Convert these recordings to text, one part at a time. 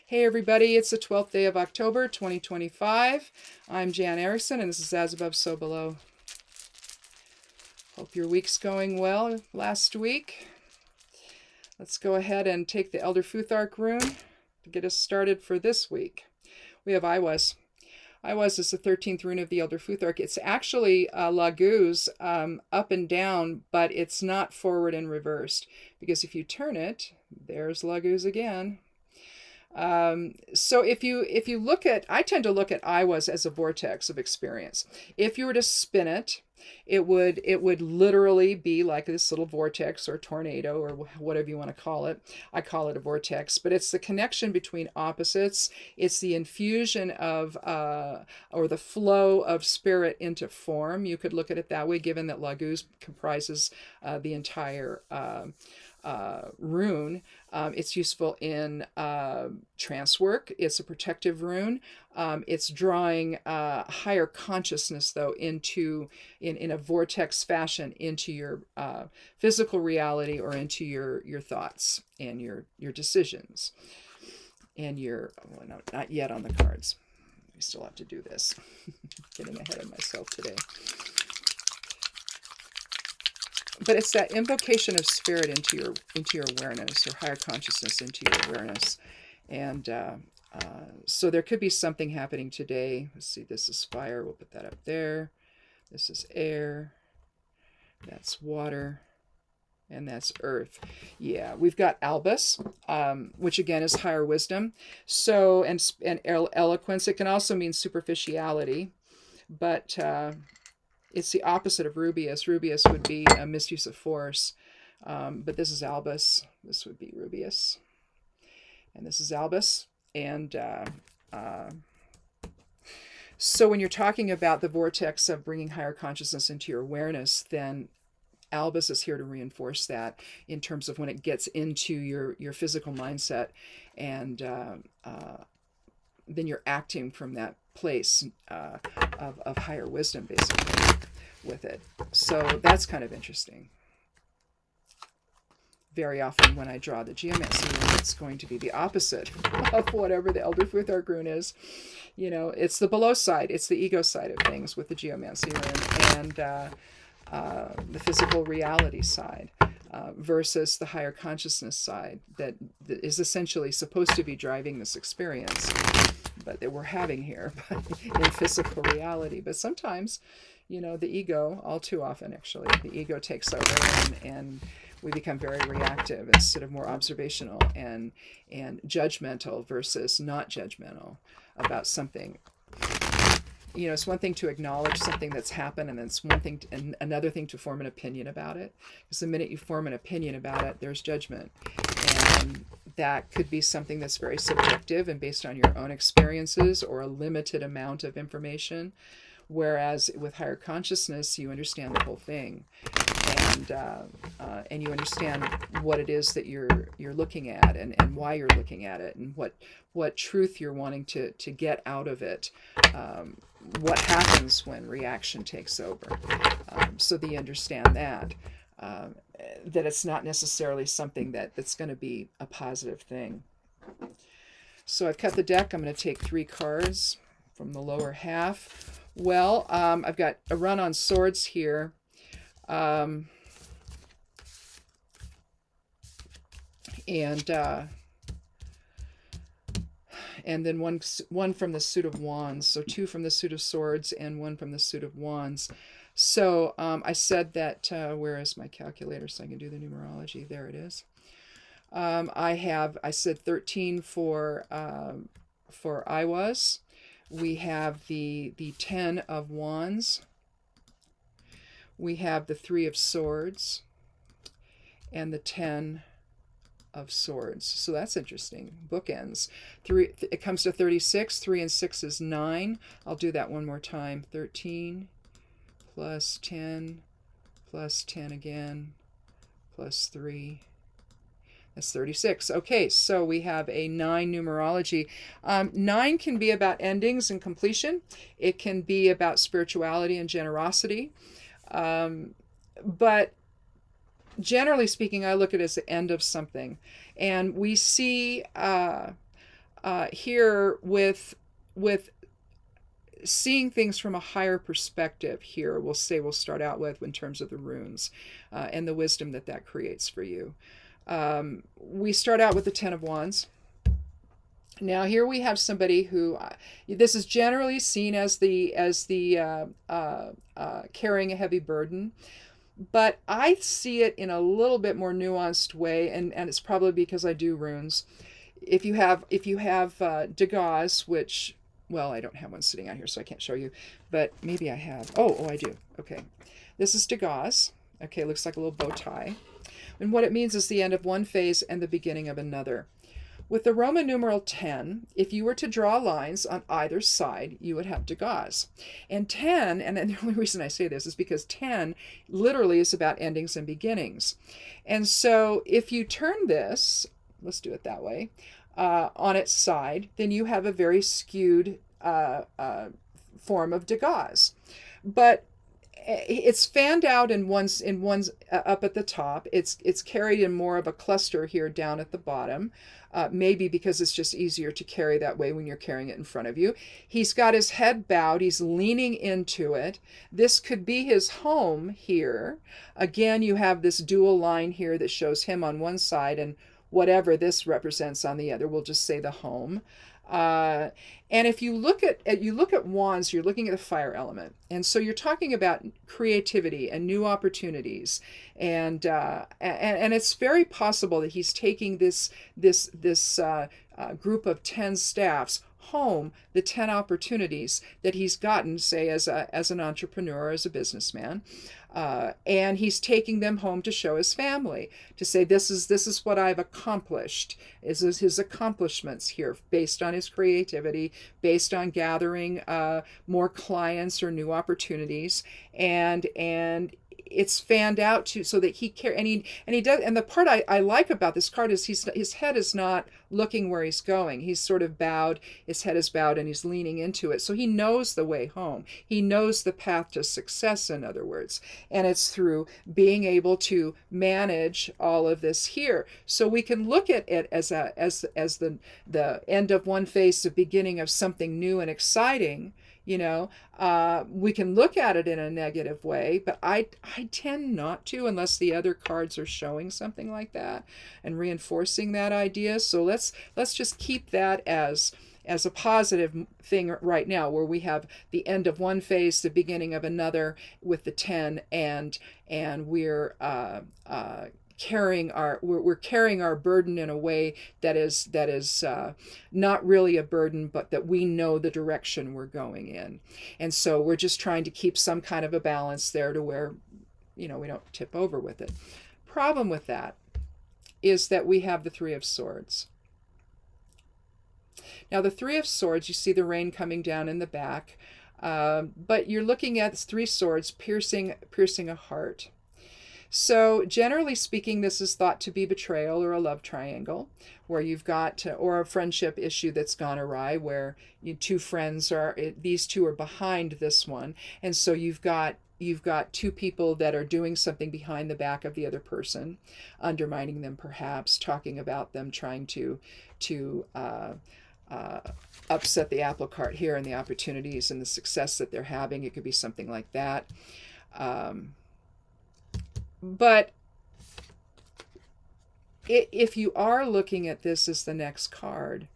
Hey everybody, it's the 12th day of October 2025. I'm Jan Erickson and this is As Above, So Below. Hope your week's going well last week. Let's go ahead and take the Elder Futhark rune to get us started for this week. We have I Was. I Was is the 13th rune of the Elder Futhark. It's actually Laguz up and down, but it's not forward and reversed, because if you turn it, there's Laguz again. So if you look at, I tend to look at I Was as a vortex of experience. If you were to spin it, it would literally be like this little vortex or tornado or whatever you want to call it. I call it a vortex, but it's the connection between opposites. It's the infusion of or the flow of spirit into form. You could look at it that way, given that Laguz comprises the entire rune. It's useful in trance work. It's a protective rune. It's drawing higher consciousness, though, into in a vortex fashion into your physical reality, or into your thoughts and your decisions and your not yet on the cards. We still have to do this. Getting ahead of myself today. But it's that invocation of spirit into your awareness, or higher consciousness into your awareness. And so there could be something happening today. Let's see, this is fire. We'll put that up there. This is air. That's water. And that's earth. Yeah, we've got albus, which again is higher wisdom. So, and eloquence. It can also mean superficiality. But it's the opposite of rubeus. Rubeus would be a misuse of force. But this is albus. This would be rubeus. And this is albus. And so when you're talking about the vortex of bringing higher consciousness into your awareness, then albus is here to reinforce that in terms of when it gets into your physical mindset. And then you're acting from that place of higher wisdom, basically, with it. So that's kind of interesting. Very often when I draw the Geomancy rune, it's going to be the opposite of whatever the Elder Futhark rune is. You know, it's the below side. It's the ego side of things with the Geomancy rune, and the physical reality side, versus the higher consciousness side that is essentially supposed to be driving this experience, but that we're having here in physical reality. But sometimes, you know, the ego, all too often actually, the ego takes over, and we become very reactive instead of more observational and judgmental versus not judgmental about something. You know, it's one thing to acknowledge something that's happened, and it's one thing and another thing to form an opinion about it. Because the minute you form an opinion about it, there's judgment. And that could be something that's very subjective and based on your own experiences or a limited amount of information. Whereas with higher consciousness, you understand the whole thing, and you understand what it is that you're looking at, and why you're looking at it, and what truth you're wanting to get out of it. What happens when reaction takes over, so that you understand that it's not necessarily something that's going to be a positive thing. So I've cut the deck. I'm going to take 3 cards from the lower half. Well, I've got a run on swords here. And then one from the suit of wands. So 2 from the suit of swords and 1 from the suit of wands. So I said that, where is my calculator so I can do the numerology? There it is. I said 13 for I Was. We have the 10 of wands. We have the 3 of swords and the 10 of swords. So that's interesting. Bookends. It comes to 36. 3 and 6 is 9. I'll do that one more time. 13 plus 10 plus 10 again plus 3. That's 36. Okay, so we have a 9 numerology. 9 can be about endings and completion. It can be about spirituality and generosity. But generally speaking, I look at it as the end of something. And we see here with seeing things from a higher perspective here, we'll start out with in terms of the runes and the wisdom that creates for you. We start out with the Ten of Wands. Now here we have somebody who, this is generally seen as the carrying a heavy burden, but I see it in a little bit more nuanced way, and it's probably because I do runes. If you have Degas, which, well, I don't have one sitting out here, so I can't show you, but maybe I have. Oh, I do. Okay, this is Degas. Okay, looks like a little bow tie, and what it means is the end of one phase and the beginning of another. With the Roman numeral 10, if you were to draw lines on either side, you would have Degas. And 10, and the only reason I say this is because 10 literally is about endings and beginnings. And so if you turn this, let's do it that way, on its side, then you have a very skewed form of Degas. But it's fanned out in one's up at the top. It's carried in more of a cluster here down at the bottom. Maybe because it's just easier to carry that way when you're carrying it in front of you. He's got his head bowed. He's leaning into it. This could be his home here. Again, you have this dual line here that shows him on one side and whatever this represents on the other. We'll just say the home. And if you look at wands, you're looking at the fire element, and so you're talking about creativity and new opportunities, and it's very possible that he's taking this group of 10 staffs home, the 10 opportunities that he's gotten, say as an entrepreneur, as a businessman. And he's taking them home to show his family, to say this is what I've accomplished. Is his accomplishments here, based on his creativity, based on gathering more clients or new opportunities, and it's fanned out to so that he care and he does. And the part I like about this card is his head is not looking where he's going. He's sort of bowed. His head is bowed and he's leaning into it. So he knows the way home. He knows the path to success, in other words. And it's through being able to manage all of this here. So we can look at it as the end of one phase, the beginning of something new and exciting. We can look at it in a negative way, but I tend not to, unless the other cards are showing something like that and reinforcing that idea. So let's just keep that as a positive thing right now, where we have the end of one phase, the beginning of another with the 10, and we're carrying our burden in a way that is not really a burden, but that we know the direction we're going in. And so we're just trying to keep some kind of a balance there to where, we don't tip over with it. Problem with that is that we have the Three of Swords. Now the Three of Swords, you see the rain coming down in the back, but you're looking at three swords piercing a heart. So generally speaking, this is thought to be betrayal or a love triangle, where you've got or a friendship issue that's gone awry, where two friends these two are behind this one, and so you've got two people that are doing something behind the back of the other person, undermining them, perhaps talking about them, trying to upset the apple cart here and the opportunities and the success that they're having. It could be something like that. But if you are looking at this as the next card,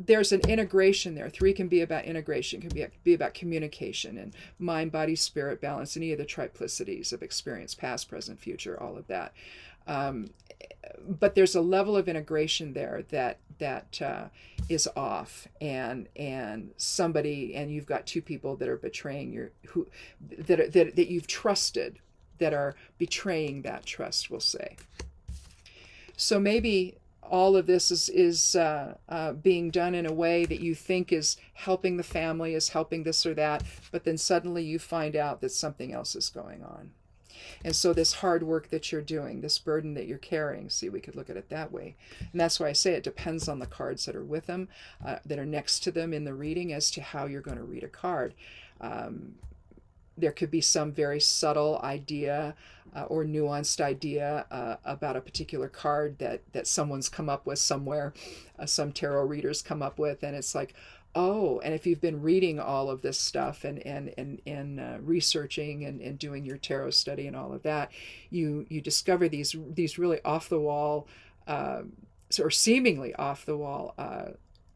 there's an integration there. 3 can be about integration, can be about communication and mind, body, spirit balance, any of the triplicities of experience, past, present, future, all of that. But there's a level of integration there that is off, and you've got two people that are betraying that you've trusted, that are betraying that trust, we'll say. So maybe all of this is being done in a way that you think is helping the family, is helping this or that, but then suddenly you find out that something else is going on. And so this hard work that you're doing, this burden that you're carrying, see, we could look at it that way. And that's why I say it depends on the cards that are with them, that are next to them in the reading, as to how you're going to read a card. there could be some very subtle idea or nuanced idea about a particular card that someone's come up with somewhere, some tarot readers come up with, and it's like, oh, and if you've been reading all of this stuff and researching and doing your tarot study and all of that, you discover these really off the wall or seemingly off the wall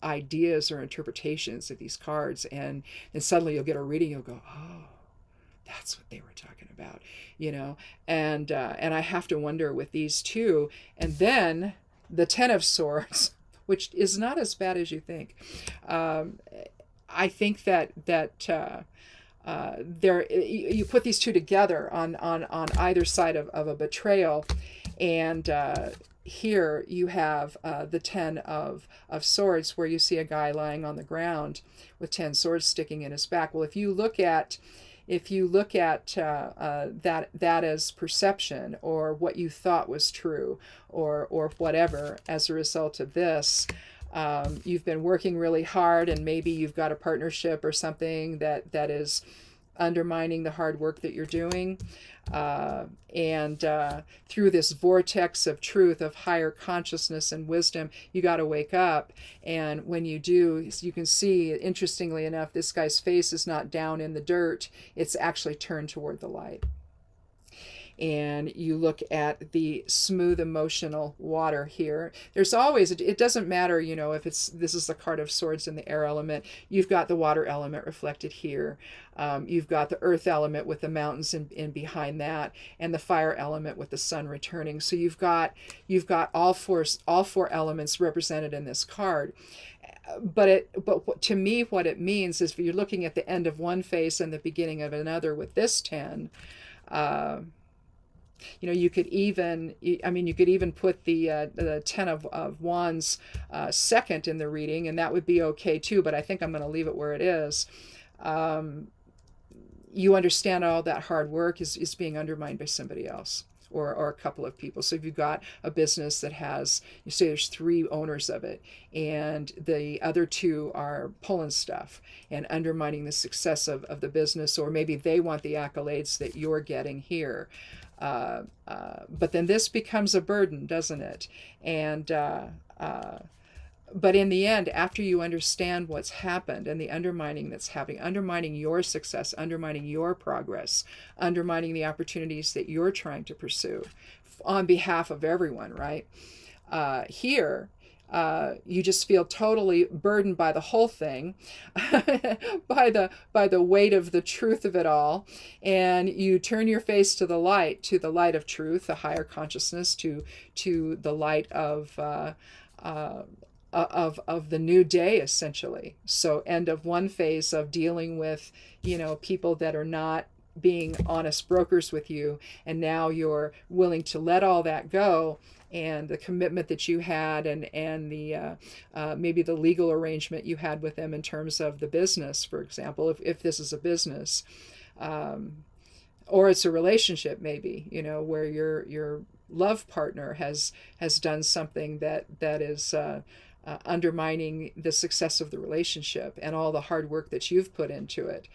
ideas or interpretations of these cards, and suddenly you'll get a reading, you'll go, oh, that's what they were talking about, and I have to wonder with these two. And then the Ten of Swords, which is not as bad as you think. I think that there, you put these two together on either side of a betrayal, and here you have the Ten of Swords, where you see a guy lying on the ground with 10 swords sticking in his back. Well, if you look at that as perception, or what you thought was true, or whatever, as a result of this, you've been working really hard, and maybe you've got a partnership or something that is undermining the hard work that you're doing. And through this vortex of truth, of higher consciousness and wisdom, you got to wake up. And when you do, you can see, interestingly enough, this guy's face is not down in the dirt. It's actually turned toward the light. And you look at the smooth emotional water here. There's always, it doesn't matter, if this is the card of swords in the air element, you've got the water element reflected here. You've got the earth element with the mountains in behind that, and the fire element with the sun returning. So you've got all four elements represented in this card. But to me, what it means is, if you're looking at the end of one face and the beginning of another with this 10, you could even put the Ten of Wands second in the reading, and that would be okay too, but I think I'm going to leave it where it is. You understand all that hard work is being undermined by somebody else, or a couple of people. So if you've got a business that has, you say there's 3 owners of it, and the other 2 are pulling stuff and undermining the success of the business, or maybe they want the accolades that you're getting here. But then this becomes a burden, doesn't it? And but in the end, after you understand what's happened and the undermining that's happening, undermining your success, undermining your progress, undermining the opportunities that you're trying to pursue on behalf of everyone, right? Here, you just feel totally burdened by the whole thing, by the weight of the truth of it all, and you turn your face to the light of truth, the higher consciousness, to the light of the new day, essentially. So end of one phase of dealing with people that are not being honest brokers with you, and now you're willing to let all that go, and the commitment that you had, and the maybe the legal arrangement you had with them in terms of the business, for example, if this is a business, or it's a relationship, maybe, where your love partner has done something that is undermining the success of the relationship and all the hard work that you've put into it,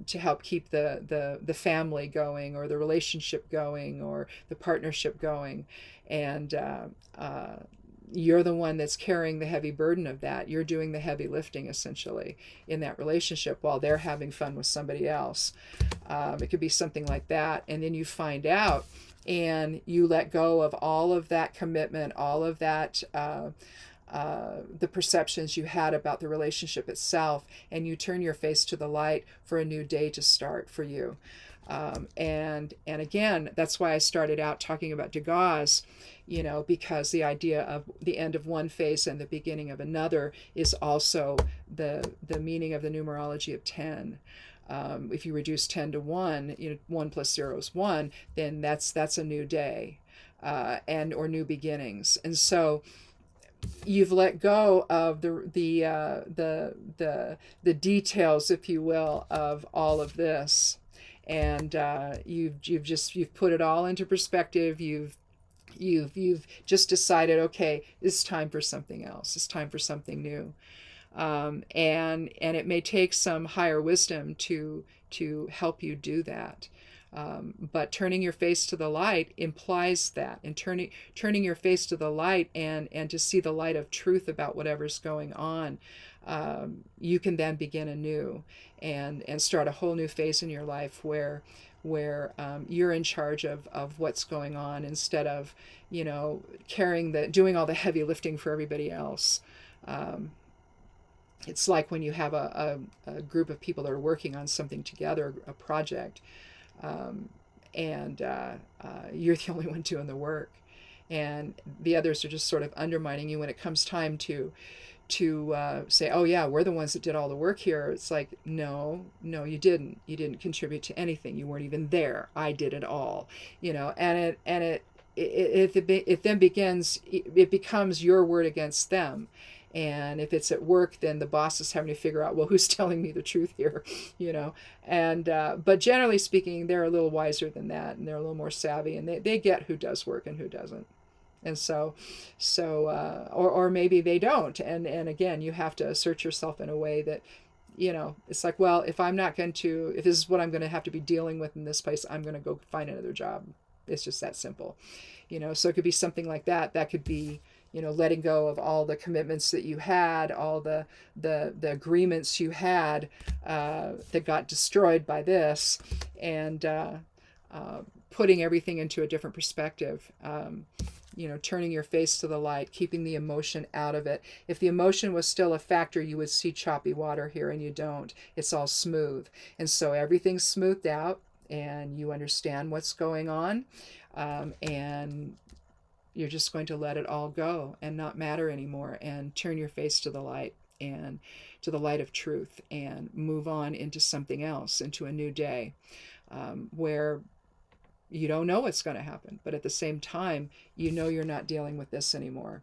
to help keep the family going, or the relationship going, or the partnership going. And you're the one that's carrying the heavy burden of that. You're doing the heavy lifting, essentially, in that relationship, while they're having fun with somebody else. It could be something like that. And then you find out, and you let go of all of that commitment, all of that, the perceptions you had about the relationship itself, and you turn your face to the light for a new day to start for you. And again, that's why I started out talking about Degas, because the idea of the end of one phase and the beginning of another is also the meaning of the numerology of 10. If you reduce 10 to 1, 1 plus 0 is 1, then that's a new day, or new beginnings. And so you've let go of the details, if you will, of all of this, and you've put it all into perspective. You've just decided, okay, it's time for something else. It's time for something new. And it may take some higher wisdom to help you do that. But turning your face to the light implies that, and turning your face to the light and to see the light of truth about whatever's going on, you can then begin anew and start a whole new phase in your life where you're in charge of what's going on, instead of, you know, doing all the heavy lifting for everybody else. It's like when you have a group of people that are working on something together, a project, and you're the only one doing the work, and the others are just sort of undermining you when it comes time to say, oh yeah, we're the ones that did all the work here. It's like, no, you didn't contribute to anything. You weren't even there. I did it all, you know. And it then becomes your word against them. And if it's at work, then the boss is having to figure out, well, who's telling me the truth here, you know. And but generally speaking, they're a little wiser than that, and they're a little more savvy, and they get who does work and who doesn't. And or maybe they don't. And again, you have to assert yourself in a way that, you know, it's like, well, if this is what I'm going to have to be dealing with in this place, I'm going to go find another job. It's just that simple, you know. So it could be something like that. That could be, you know, letting go of all the commitments that you had, all the agreements you had that got destroyed by this, and putting everything into a different perspective. You know, turning your face to the light, keeping the emotion out of it. If the emotion was still a factor, you would see choppy water here, and you don't. It's all smooth. And so everything's smoothed out, and you understand what's going on, and you're just going to let it all go and not matter anymore, and turn your face to the light, and to the light of truth, and move on into something else, into a new day, where you don't know what's going to happen, but at the same time, you know you're not dealing with this anymore.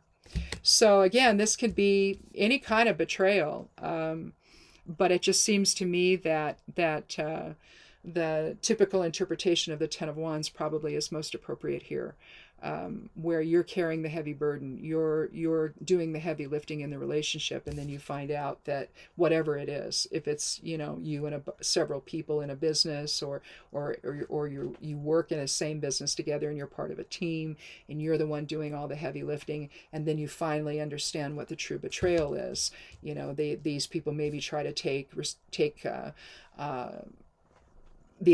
So again, this could be any kind of betrayal, but it just seems to me that the typical interpretation of the Ten of Wands probably is most appropriate here, where you're carrying the heavy burden, you're doing the heavy lifting in the relationship, and then you find out that whatever it is, if it's, you know, you and several people in a business, or you work in the same business together, and you're part of a team, and you're the one doing all the heavy lifting, and then you finally understand what the true betrayal is. You know, these people maybe try to take the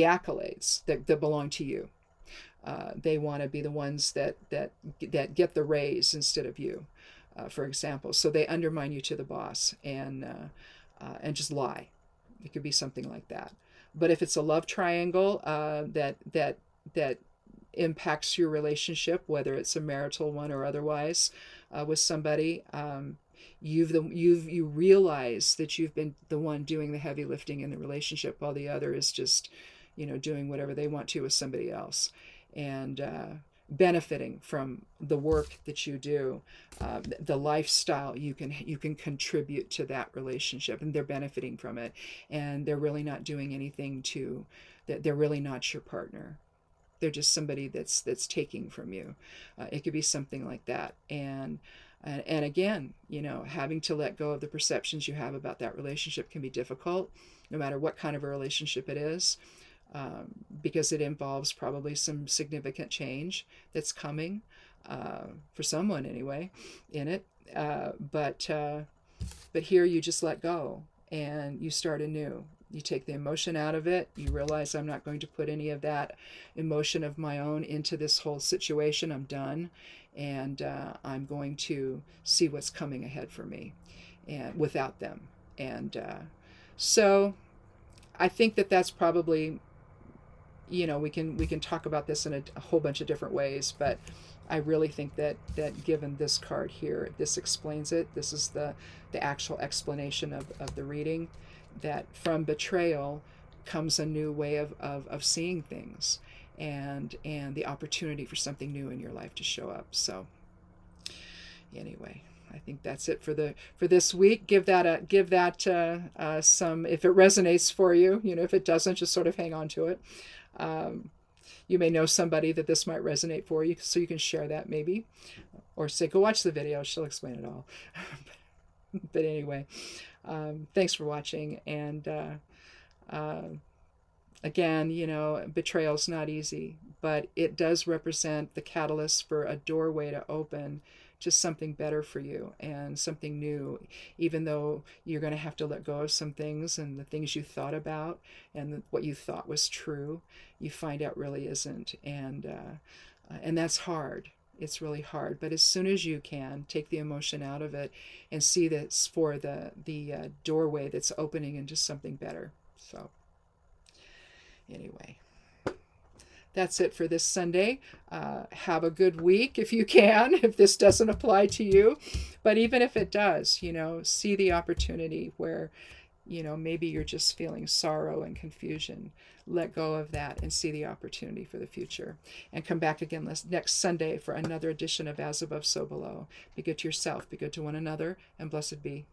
accolades that belong to you. They want to be the ones that get the raise instead of you, for example. So they undermine you to the boss, and just lie. It could be something like that. But if it's a love triangle that impacts your relationship, whether it's a marital one or otherwise, with somebody, you realize that you've been the one doing the heavy lifting in the relationship, while the other is just, you know, doing whatever they want to with somebody else, and benefiting from the work that you do, the lifestyle you can contribute to that relationship, and they're benefiting from it, and they're really not doing anything they're really not your partner. They're just somebody that's taking from you. It could be something like that. And again, you know, having to let go of the perceptions you have about that relationship can be difficult, no matter what kind of a relationship it is, because it involves probably some significant change that's coming, for someone anyway, in it. But here you just let go, and you start anew. You take the emotion out of it. You realize, I'm not going to put any of that emotion of my own into this whole situation. I'm done. And I'm going to see what's coming ahead for me, and without them. And so I think that's probably, you know, we can talk about this in a whole bunch of different ways, but I really think that given this card here, this explains it. This is the actual explanation of the reading, that from betrayal comes a new way of seeing things, and the opportunity for something new in your life to show up. So anyway, I think that's it for this week. Give that some, if it resonates for you. You know, if it doesn't, just sort of hang on to it. You may know somebody that this might resonate for you, so you can share that maybe, or say, go watch the video, she'll explain it all. But anyway, thanks for watching. And again, betrayal's not easy, but it does represent the catalyst for a doorway to open to something better for you and something new, even though you're going to have to let go of some things, and the things you thought about and what you thought was true, you find out really isn't. And that's hard. It's really hard. But as soon as you can, take the emotion out of it and see this for the doorway that's opening into something better. So anyway, that's it for this Sunday. Have a good week if you can, if this doesn't apply to you. But even if it does, see the opportunity where, maybe you're just feeling sorrow and confusion. Let go of that and see the opportunity for the future. And come back again next Sunday for another edition of As Above, So Below. Be good to yourself, be good to one another, and blessed be.